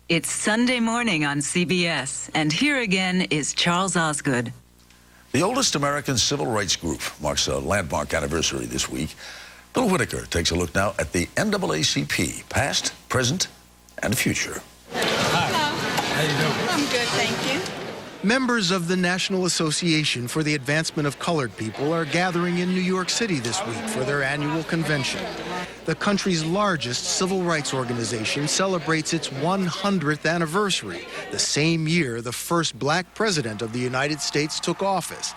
It's Sunday morning on CBS, and here again is Charles Osgood. The oldest American civil rights group marks a landmark anniversary this week. Bill Whitaker takes a look now at the NAACP, past, present, and future. Hello. How you doing? I'm good, thank you. Members of the National Association for the Advancement of Colored People are gathering in New York City this week for their annual convention. The country's largest civil rights organization celebrates its 100th anniversary, the same year the first black president of the United States took office.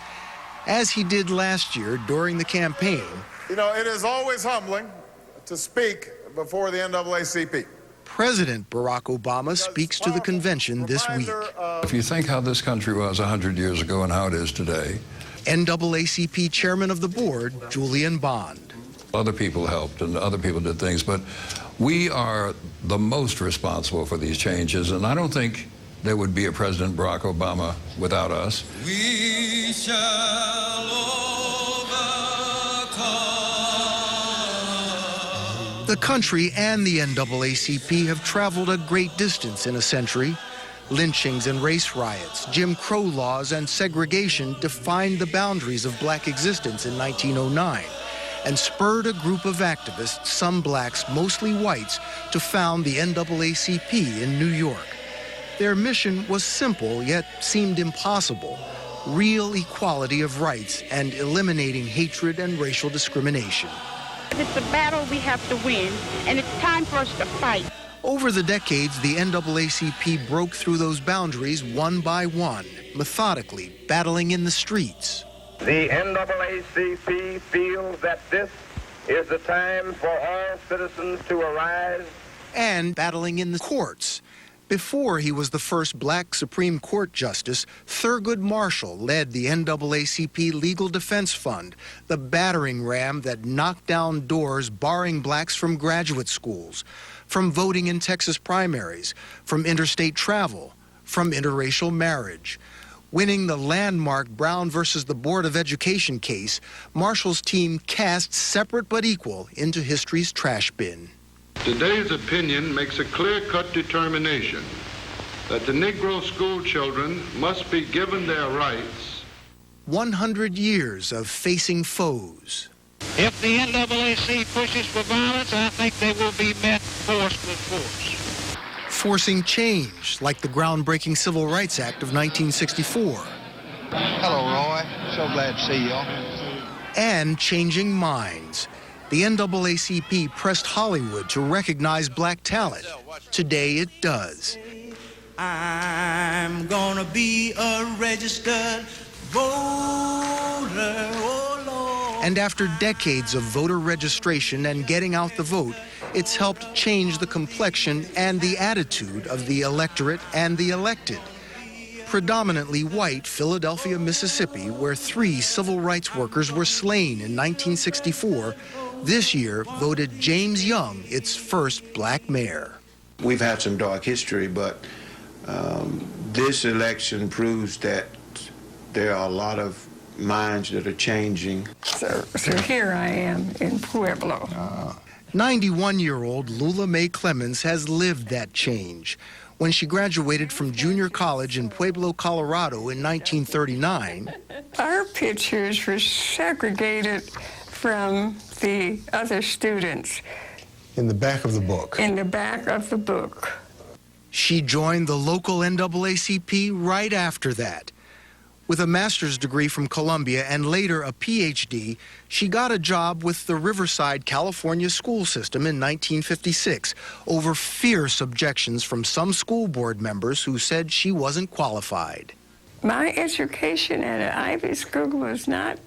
As he did last year during the campaign, you know, it is always humbling to speak before the NAACP. President Barack Obama speaks to the convention this week. If you think how this country was 100 years ago and how it is today. NAACP chairman of the board, Julian Bond. Other people helped and other people did things, but we are the most responsible for these changes, and I don't think there would be a President Barack Obama without us. We shall overcome. The country and the NAACP have traveled a great distance in a century. Lynchings and race riots, Jim Crow laws, and segregation defined the boundaries of black existence in 1909 and spurred a group of activists, some blacks, mostly whites, to found the NAACP in New York. Their mission was simple, yet seemed impossible: real equality of rights and eliminating hatred and racial discrimination. It's a battle we have to win, and it's time for us to fight. Over the decades, the NAACP broke through those boundaries one by one, methodically, battling in the streets. The NAACP feels that this is the time for all citizens to arise. And battling in the courts. Before he was the first black Supreme Court justice, Thurgood Marshall led the NAACP Legal Defense Fund, the battering ram that knocked down doors barring blacks from graduate schools, from voting in Texas primaries, from interstate travel, from interracial marriage. Winning the landmark Brown versus the Board of Education case, Marshall's team cast separate but equal into history's trash bin. Today's opinion makes a clear-cut determination that the Negro school children must be given their rights. 100 years of facing foes. If the NAACP pushes for violence, I think they will be met force with force. Forcing change, like the groundbreaking Civil Rights Act of 1964. Hello, Roy. So glad to see y'all. And changing minds. The NAACP pressed Hollywood to recognize black talent. Today it does. I'm gonna be a registered voter, oh Lord. And after decades of voter registration and getting out the vote, it's helped change the complexion and the attitude of the electorate and the elected. Predominantly white Philadelphia, Mississippi, where 3 civil rights workers were slain in 1964, this year voted James Young its first black mayor. We've had some dark history, but this election proves that there are a lot of minds that are changing. So here I am in Pueblo. 91-year-old Lula Mae Clemens has lived that change. When she graduated from junior college in Pueblo, Colorado in 1939, our pictures were segregated from the other students. In the back of the book. In the back of the book. She joined the local NAACP right after that. With a master's degree from Columbia and later a PhD, she got a job with the Riverside, California school system in 1956 over fierce objections from some school board members who said she wasn't qualified. My education at an Ivy school was not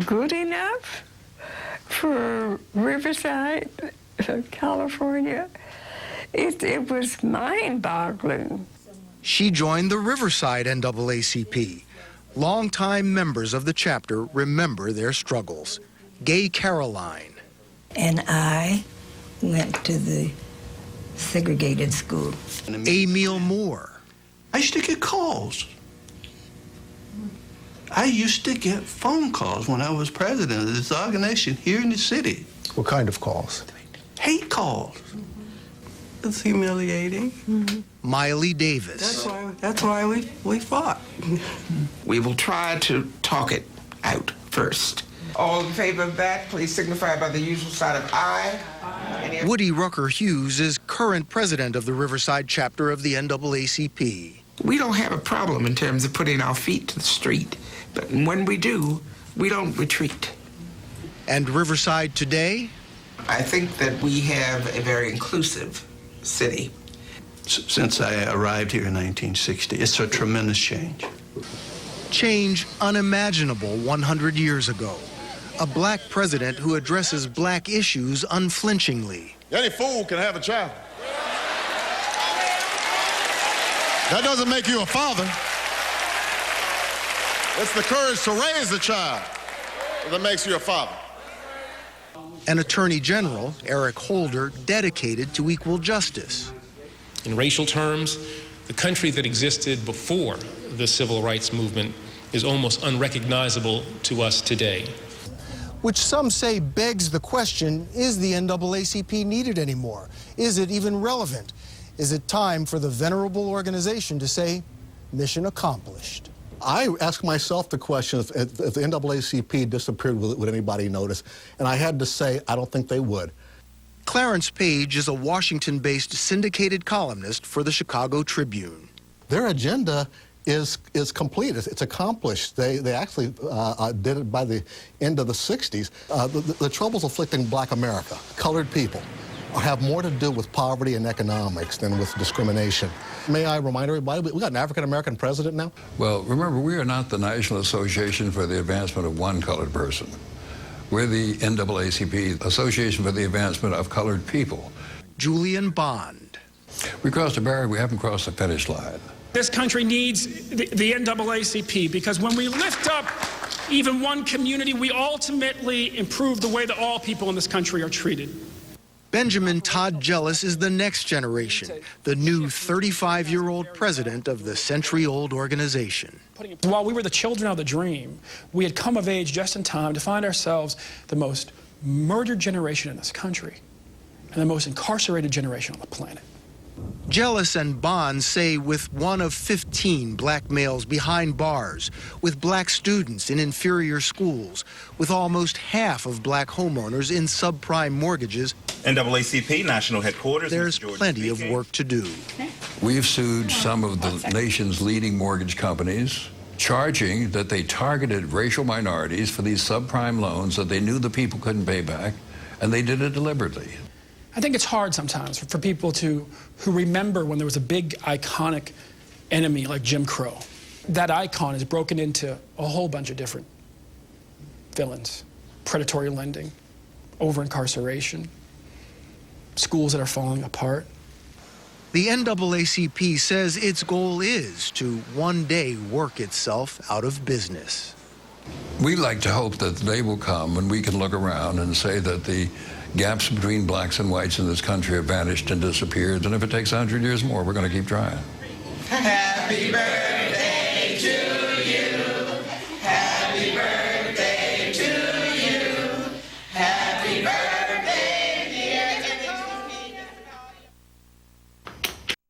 good enough for Riverside, California. It was mind-boggling. She joined the Riverside NAACP. Longtime members of the chapter remember their struggles. Gay Caroline. And I went to the segregated school. Emil Moore. I used to get calls. I used to get phone calls when I was president of this organization here in the city. What kind of calls? Hate calls. It's humiliating. Miley Davis. That's why we fought. We will try to talk it out first. All in favor of that, please signify by the usual sign of aye. Woody Rucker Hughes is current president of the Riverside chapter of the NAACP. We don't have a problem in terms of putting our feet to the street, but when we do, we don't retreat. And Riverside today? I think that we have a very inclusive city. Since I arrived here in 1960, it's a tremendous change. Change unimaginable 100 years ago. A black president who addresses black issues unflinchingly. Any fool can have a child. That doesn't make you a father. It's the courage to raise a child that makes you a father. An attorney general, Eric Holder, dedicated to equal justice. In racial terms, the country that existed before the civil rights movement is almost unrecognizable to us today. Which some say begs the question, is the NAACP needed anymore? Is it even relevant? Is it time for the venerable organization to say, mission accomplished? I ask myself the question, if the NAACP disappeared, would anybody notice? And I had to say, I don't think they would. Clarence Page is a Washington-based syndicated columnist for the Chicago Tribune. Their agenda is complete. It's accomplished. They actually did it by the end of the 60s. The troubles afflicting black America, colored people, have more to do with poverty and economics than with discrimination. May I remind everybody, we got an African-American president now? Well, remember, we are not the National Association for the Advancement of One Colored Person. We're the NAACP, Association for the Advancement of Colored People. Julian Bond. We crossed a barrier, we haven't crossed the finish line. This country needs the NAACP because when we lift up even one community, we ultimately improve the way that all people in this country are treated. Benjamin Todd Jealous is the next generation, the new 35-year-old president of the century-old organization. While we were the children of the dream, we had come of age just in time to find ourselves the most murdered generation in this country and the most incarcerated generation on the planet. Jealous and Bond say with one of 15 black males behind bars, with black students in inferior schools, with almost half of black homeowners in subprime mortgages, NAACP National Headquarters. There's plenty of work to do. We've sued some of the nation's leading mortgage companies, charging that they targeted racial minorities for these subprime loans that they knew the people couldn't pay back, and they did it deliberately. I think it's hard sometimes for people who remember when there was a big, iconic enemy like Jim Crow. That icon is broken into a whole bunch of different villains. Predatory lending, over-incarceration, schools that are falling apart. The NAACP says its goal is to one day work itself out of business. We like to hope that the day will come when we can look around and say that the gaps between blacks and whites in this country have vanished and disappeared, and if it takes 100 years more, we're going to keep trying. Happy birthday